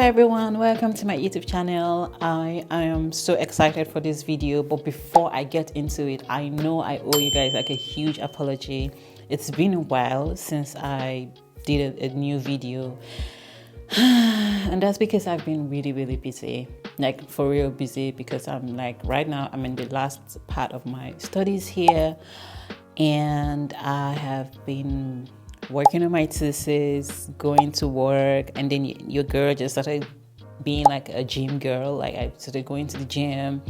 everyone, welcome to my YouTube channel. I am so excited for this video, but before I get into it, I know I owe you guys like a huge apology. It's been a while since I did a new video and that's because I've been really busy, like for real busy, because I'm like right now I'm in the last part of my studies here and I have been working on my thesis, going to work, and then your girl just started being like a gym girl. Like I started going to the gym,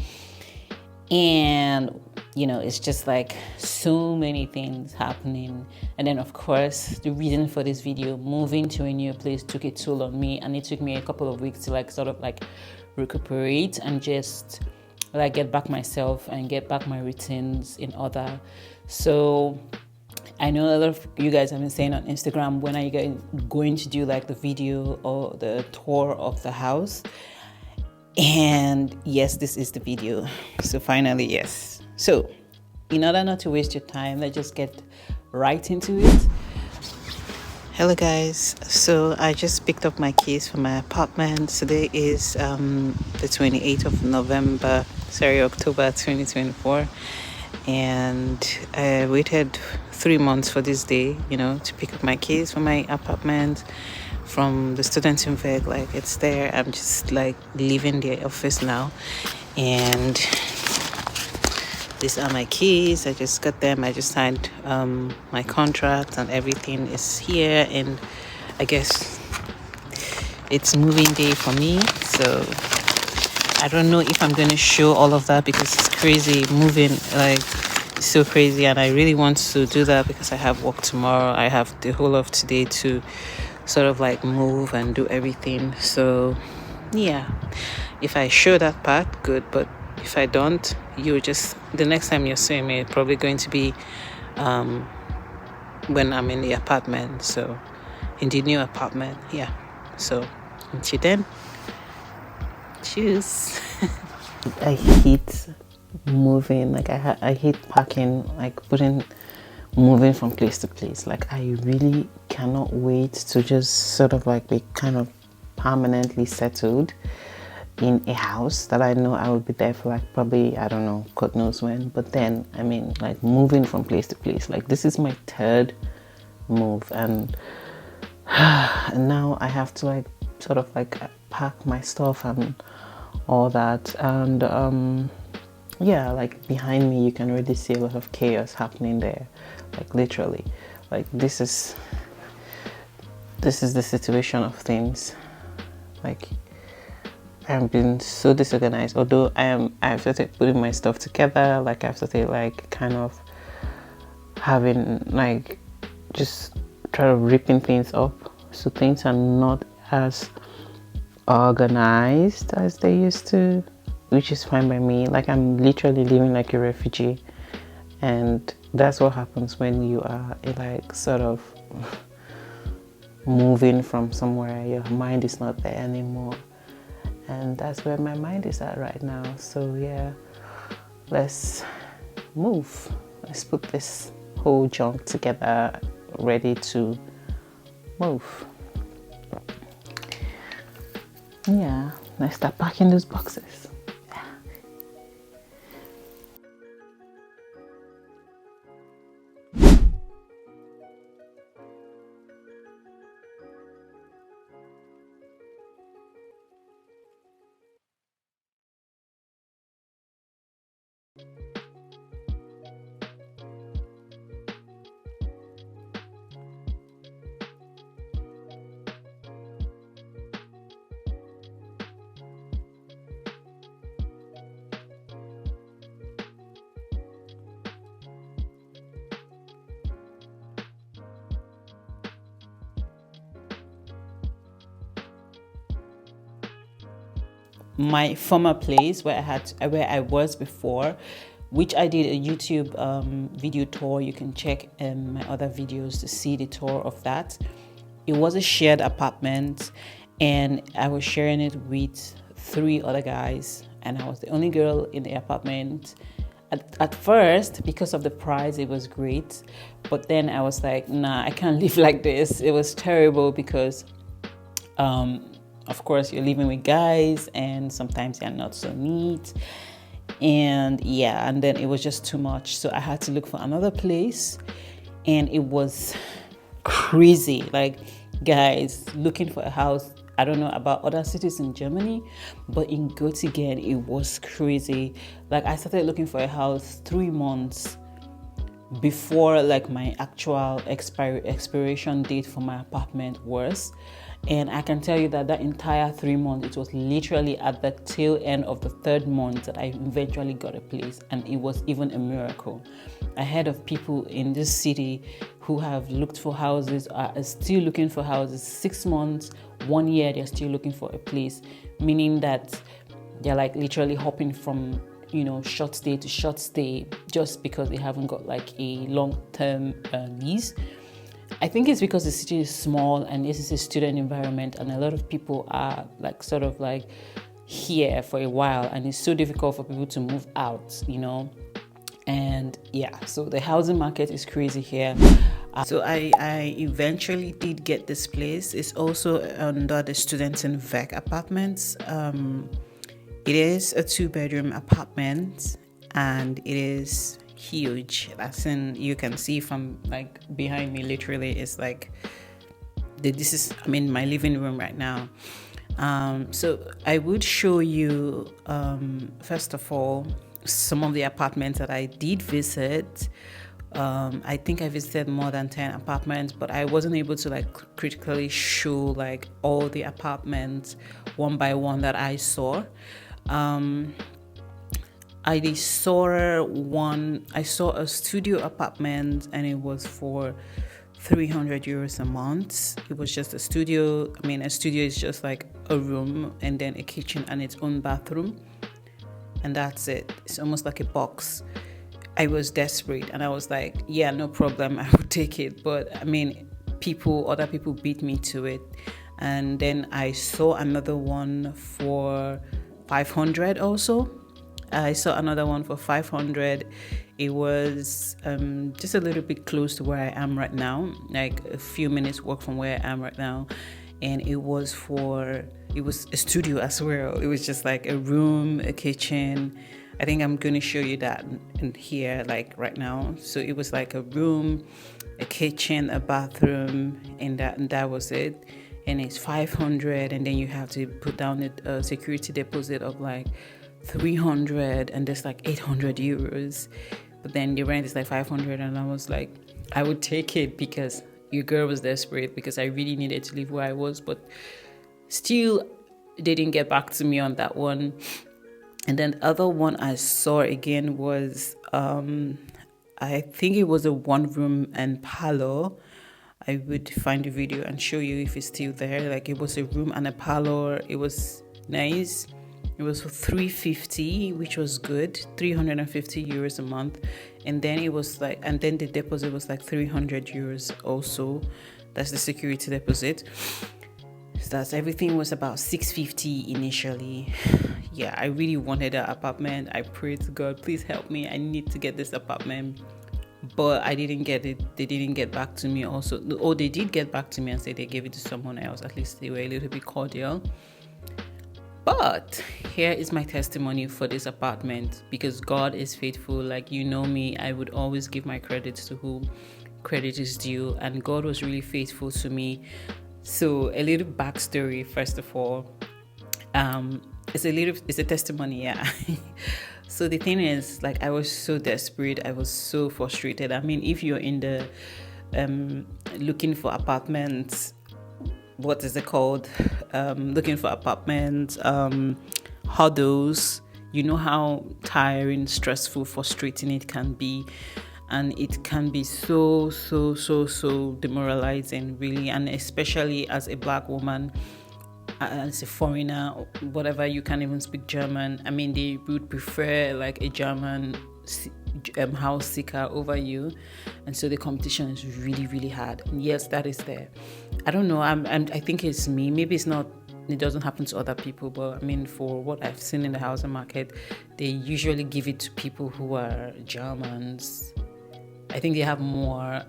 and it's just like so many things happening. And then of course the reason for this video, moving to a new place, took a toll on me, and it took me a couple of weeks to like sort of like recuperate and just like get back myself and get back my routines in order. So I know a lot of you guys have been saying on Instagram, when are you guys going to do like the video or the tour of the house? And yes, this is the video. So finally, yes. So in order not to waste your time, let's just get right into it. Hello guys, so I just picked up my keys for my apartment. Today is the 28th of October 2024. And I waited 3 months for this day, to pick up my keys for my apartment from the student invite. Like it's there. I'm just like leaving the office now, and these are my keys. I just got them. I just signed my contract and everything is here, and I guess it's moving day for me. So I don't know if I'm going to show all of that because it's crazy moving, like so crazy, and I really want to do that because I have work tomorrow. I have the whole of today to sort of like move and do everything. So yeah, if I show that part, good, but if I don't, the next time you're seeing me, it's probably going to be when I'm in the apartment, so in the new apartment. Yeah, so until then, choose. I hate moving, like I hate packing, like moving from place to place. Like I really cannot wait to just sort of like be kind of permanently settled in a house that I know I will be there for like probably, I don't know, God knows when. But then I mean, like moving from place to place, like this is my third move, and now I have to like sort of like pack my stuff and all that. And yeah, like behind me you can really see a lot of chaos happening there, like literally. Like this is the situation of things. Like I've been so disorganized, although I've started putting my stuff together. Like I've started like kind of having like just try to ripping things up, so things are not as organized as they used to, which is fine by me. Like I'm literally living like a refugee, and that's what happens when you are like sort of moving from somewhere. Your mind is not there anymore, and that's where my mind is at right now. So yeah, let's move. Let's put this whole junk together, ready to move. Yeah, let's start packing those boxes. My former place where I was before, which I did a YouTube video tour. You can check my other videos to see the tour of that. It was a shared apartment, and I was sharing it with 3 other guys, and I was the only girl in the apartment. At first, because of the price, it was great, but then I was like, nah, I can't live like this. It was terrible because of course, you're living with guys, and sometimes they're not so neat. And yeah, and then it was just too much. So I had to look for another place, and it was crazy. Like, guys, looking for a house, I don't know about other cities in Germany, but in Göttingen, it was crazy. Like, I started looking for a house 3 months before like my actual expiration date for my apartment was. And I can tell you that entire 3 months, it was literally at the tail end of the 3rd month that I eventually got a place, and it was even a miracle. I heard of people in this city who have looked for houses, are still looking for houses 6 months, 1 year, they're still looking for a place, meaning that they're like literally hopping from short stay to short stay just because they haven't got like a long-term lease. I think it's because the city is small and this is a student environment, and a lot of people are like sort of like here for a while, and it's so difficult for people to move out, And yeah, so the housing market is crazy here. So I eventually did get this place. It's also under the Students in Weg apartments. It is a 2-bedroom apartment, and it is huge. As in, you can see from like behind me, literally, it's like I'm in my living room right now. So I would show you, first of all, some of the apartments that I did visit. I think I visited more than 10 apartments, but I wasn't able to like critically show like all the apartments one by one that I saw. I saw a studio apartment, and it was for 300 euros a month. It was just a studio. I mean, a studio is just like a room and then a kitchen and its own bathroom, and that's it. It's almost like a box. I was desperate, and I was like, yeah, no problem, I would take it. But I mean, other people beat me to it. And then I saw another one for 500 also. I saw another one for 500. It was just a little bit close to where I am right now, like a few minutes walk from where I am right now. And it was a studio as well. It was just like a room, a kitchen. I think I'm going to show you that in here, like right now. So it was like a room, a kitchen, a bathroom, and that was it. And it's 500, and then you have to put down a security deposit of like 300, and there's like 800 euros. But then the rent is like 500, and I was like, I would take it because your girl was desperate, because I really needed to live where I was. But still, they didn't get back to me on that one. And then the other one I saw again was, I think it was a 1-room and parlor. I would find the video and show you if it's still there. Like, it was a room and a parlor. It was nice. It was for 350, which was good, 350 euros a month. And then the deposit was like 300 euros also. That's the security deposit. So everything was about 650 initially. Yeah, I really wanted that apartment. I prayed to God, please help me. I need to get this apartment. But I didn't get it. They didn't get back to me also. Oh, they did get back to me and say they gave it to someone else. At least they were a little bit cordial. But here is my testimony for this apartment, because God is faithful. Like, me, I would always give my credit to whom credit is due, and God was really faithful to me. So a little backstory, first of all. It's a testimony, yeah. So the thing is, like, I was so desperate. I was so frustrated. I mean, if you're in the looking for apartments, what is it called? Looking for apartments, huddles. You know how tiring, stressful, frustrating it can be. And it can be so demoralizing, really. And especially as a Black woman, as a foreigner, whatever, you can't even speak German. I mean, they would prefer like a German house seeker over you, and so the competition is really, really hard. And yes, that is there. I don't know. I think it's me. Maybe it's not. It doesn't happen to other people, but I mean, for what I've seen in the housing market, they usually give it to people who are Germans. I think they have more.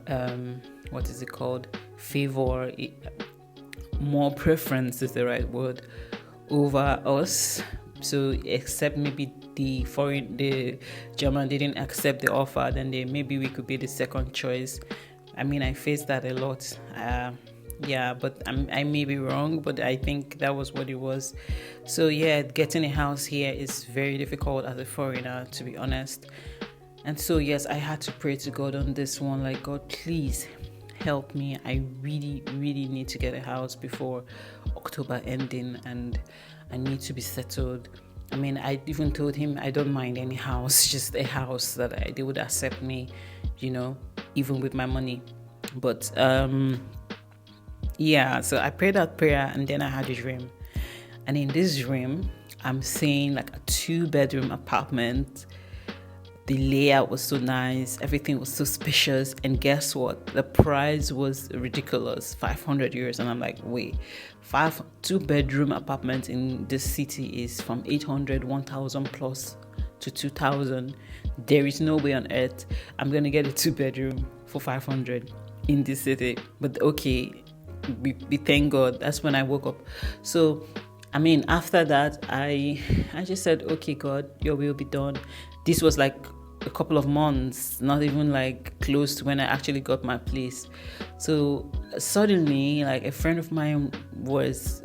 What is it called? Favor more preference is the right word over us. So except maybe the German didn't accept the offer, then maybe we could be the second choice. I mean, I faced that a lot. But I may be wrong, but I think that was what it was. So yeah, getting a house here is very difficult as a foreigner, to be honest. And so yes, I had to pray to God on this one, like, God, please help me. I really, really need to get a house before October ending, and I need to be settled. I mean, I even told him I don't mind any house, just a house that they would accept me, even with my money. But so I prayed that prayer, and then I had a dream. And in this dream, I'm seeing like a 2-bedroom apartment. The layout was so nice, everything was so spacious, and guess what? The price was ridiculous, 500 euros. And I'm like, wait, 2-bedroom apartment in this city is from 800, 1,000 plus to 2,000. There is no way on earth I'm gonna get a 2-bedroom for 500 in this city. But okay, we thank God. That's when I woke up. So I mean, after that, I just said, okay, God, your will be done. This was like a couple of months, not even like close to when I actually got my place. So suddenly, like, a friend of mine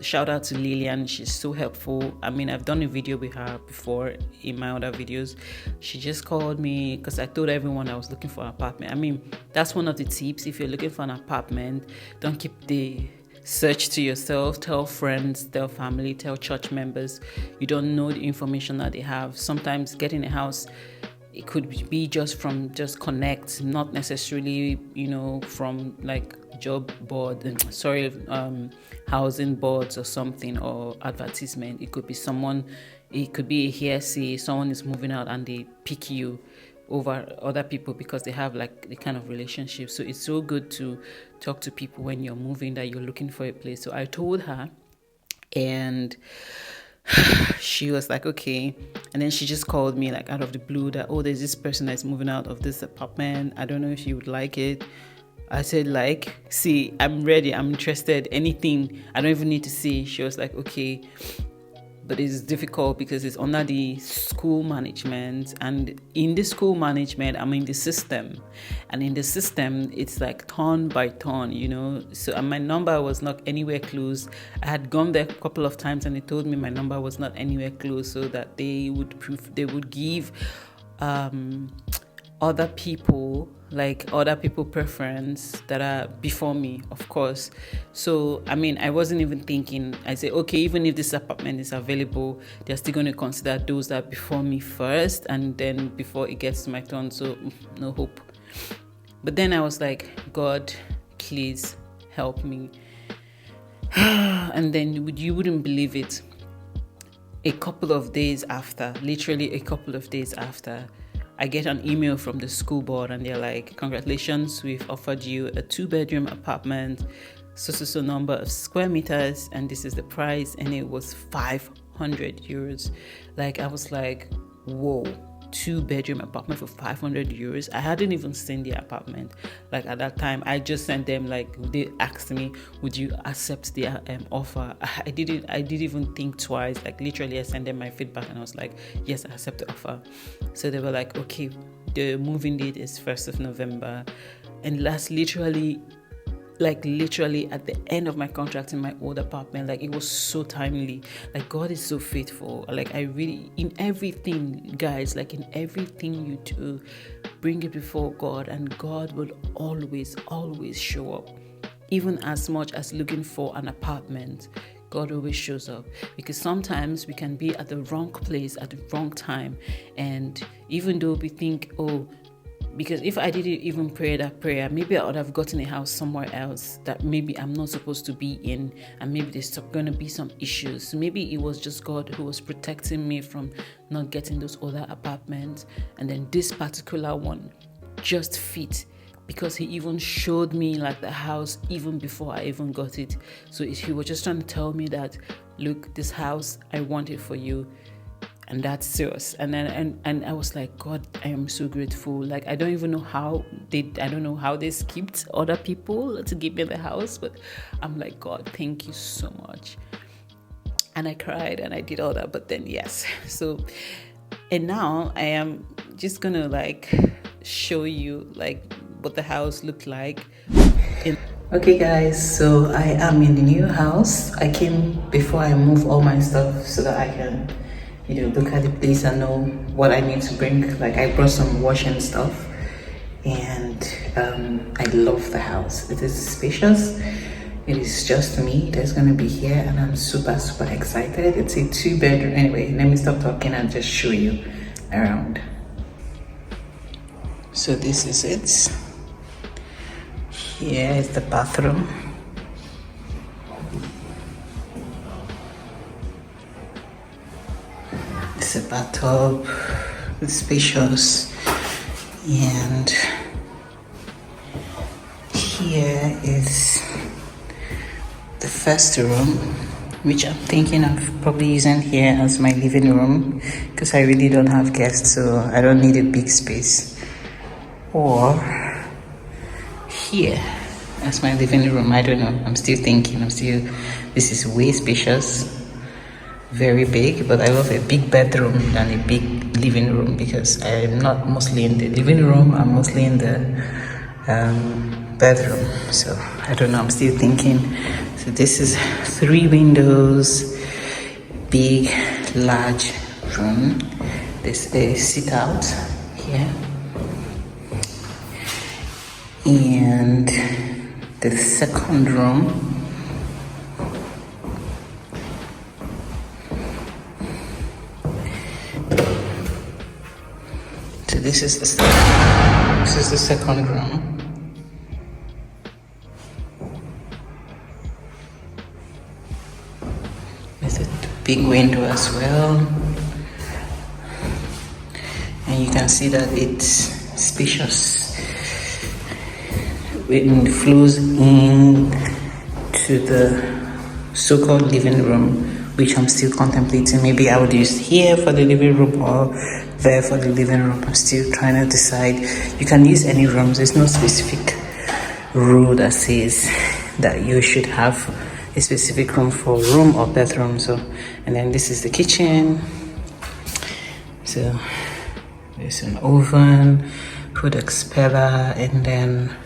shout out to Lillian. She's so helpful. I mean, I've done a video with her before in my other videos. She just called me because I told everyone I was looking for an apartment. I mean, that's one of the tips. If you're looking for an apartment, don't keep the search to yourself. Tell friends, tell family, tell church members. You don't know the information that they have. Sometimes getting a house, it could be just connect, not necessarily from like housing boards or something, or advertisement. It could be a hearsay. Someone is moving out and they pick you over other people because they have like the kind of relationship. So it's so good to talk to people when you're moving, that you're looking for a place. So I told her, and she was like, okay. And then she just called me like out of the blue that, oh, there's this person that's moving out of this apartment. I don't know if you would like it. I said, like, see, I'm ready. I'm interested. Anything. I don't even need to see. She was like, okay. But it's difficult because it's under the school management, and in the school management, I'm in the system, and in the system, it's like turn by turn, So my number was not anywhere close. I had gone there a couple of times, and they told me my number was not anywhere close, so that they would give other people preference that are before me, of course. So I mean, I wasn't even thinking. I said, okay, even if this apartment is available, they're still going to consider those that are before me first, and then before it gets to my turn. So no hope. But then I was like, God, please help me. And then you wouldn't believe it, literally a couple of days after, I get an email from the school board, and they're like, congratulations, we've offered you a 2-bedroom apartment, so number of square meters, and this is the price. And it was 500 euros. Like, I was like, whoa, 2-bedroom apartment for 500 euros. I hadn't even seen the apartment. Like, at that time, I just sent them, like, they asked me, would you accept the offer? I didn't even think twice. Like, literally, I sent them my feedback, and I was like, yes, I accept the offer. So they were like, okay, the moving date is 1st of November. And that's literally at the end of my contract in my old apartment. Like, it was so timely. Like, God is so faithful. Like, I really, in everything, guys, like in everything you do, bring it before God, and God will always show up. Even as much as looking for an apartment, God always shows up. Because sometimes we can be at the wrong place at the wrong time, and even though we think, oh, because if I didn't even pray that prayer, maybe I would have gotten a house somewhere else that maybe I'm not supposed to be in, and maybe there's going to be some issues. Maybe it was just God who was protecting me from not getting those other apartments, and then this particular one just fit, because he even showed me like the house even before I even got it. So he was just trying to tell me that, look, this house, I want it for you. and that's serious. And then and I was like, God, I am so grateful. Like I don't even know how they skipped other people to give me the house, but I'm like, God, thank you so much. And I cried and I did all that, but then yes. So, and now I am just gonna like show you like what the house looked like. Okay guys, so I am in the new house. I came before I move all my stuff so that I can, look at the place and know what I need to bring. Like I brought some washing stuff, and I love the house. It is spacious. It is just me that's gonna be here, and I'm super excited. It's a 2-bedroom. Anyway, let me stop talking and just show you around. So this is it. Here is the bathroom. It's a bathtub. It's spacious, and here is the first room, which I'm thinking of probably using here as my living room because I really don't have guests, so I don't need a big space. Or here as my living room. I don't know. I'm still thinking. This is way spacious, very big, but I love a big bedroom than a big living room because I'm not mostly in the living room. I'm mostly in the bedroom. So I don't know. I'm still thinking. So this is 3 windows, big, large room. There's a sit out here. And the second room, so this is the second room. There's a big window as well, and you can see that it's spacious. It flows in to the so-called living room, which I'm still contemplating. Maybe I would use here for the living room or there for the living room. I'm still trying to decide. You can use any rooms. There's no specific rule that says that you should have a specific room for room or bedroom. So, and then this is the kitchen. So there's an oven, food expeller, and then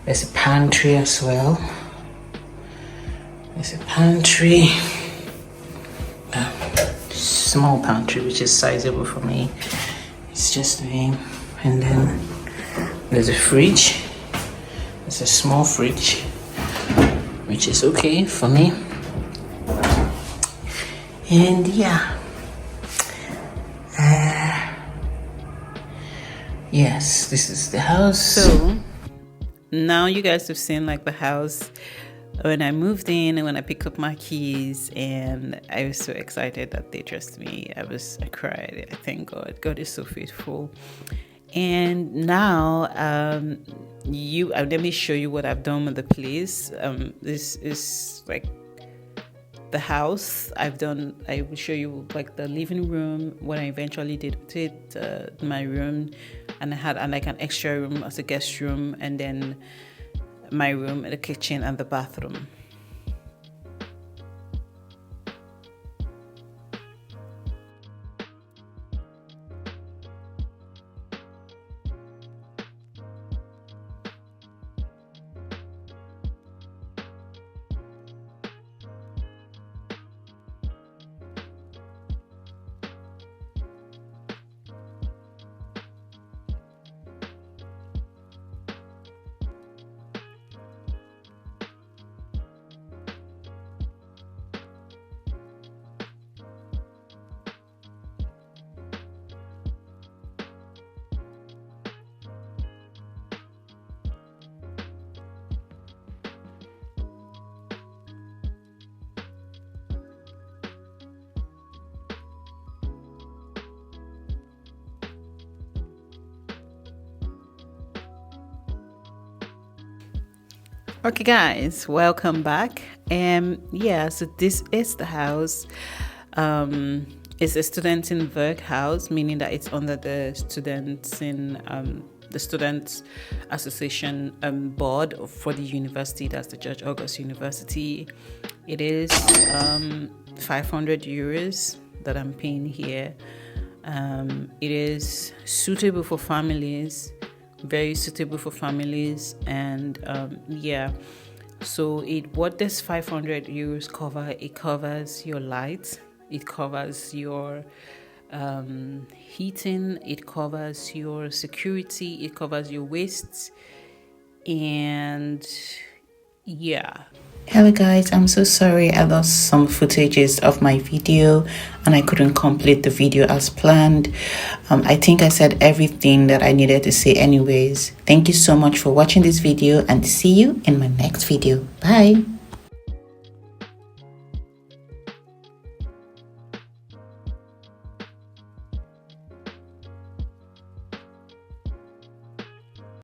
there's a pantry as well. There's a pantry, small pantry, which is sizable for me. It's just me. And then there's a fridge. It's a small fridge, which is okay for me. And yeah, yes, this is the house. So now you guys have seen like the house when I moved in and when I picked up my keys, and I was so excited that they trust me. I cried. I thank God. God is so faithful. And now let me show you what I've done with the place. This is like the house I will show you like the living room, what I eventually did with it, my room, and I had like an extra room as a guest room, and then my room, the kitchen, and the bathroom. Okay guys, welcome back. So this is the house. It's a student in workhouse, meaning that it's under the Students Association board for the university. That's the George August University. It is 500 euros that I'm paying here. It is suitable for families, very suitable for families, and so what does 500 euros cover? It covers your lights, it covers your heating, it covers your security, it covers your wastes, and yeah. Hello guys, I'm so sorry I lost some footages of my video and I couldn't complete the video as planned. I think I said everything that I needed to say anyways. Thank you so much for watching this video and see you in my next video. Bye.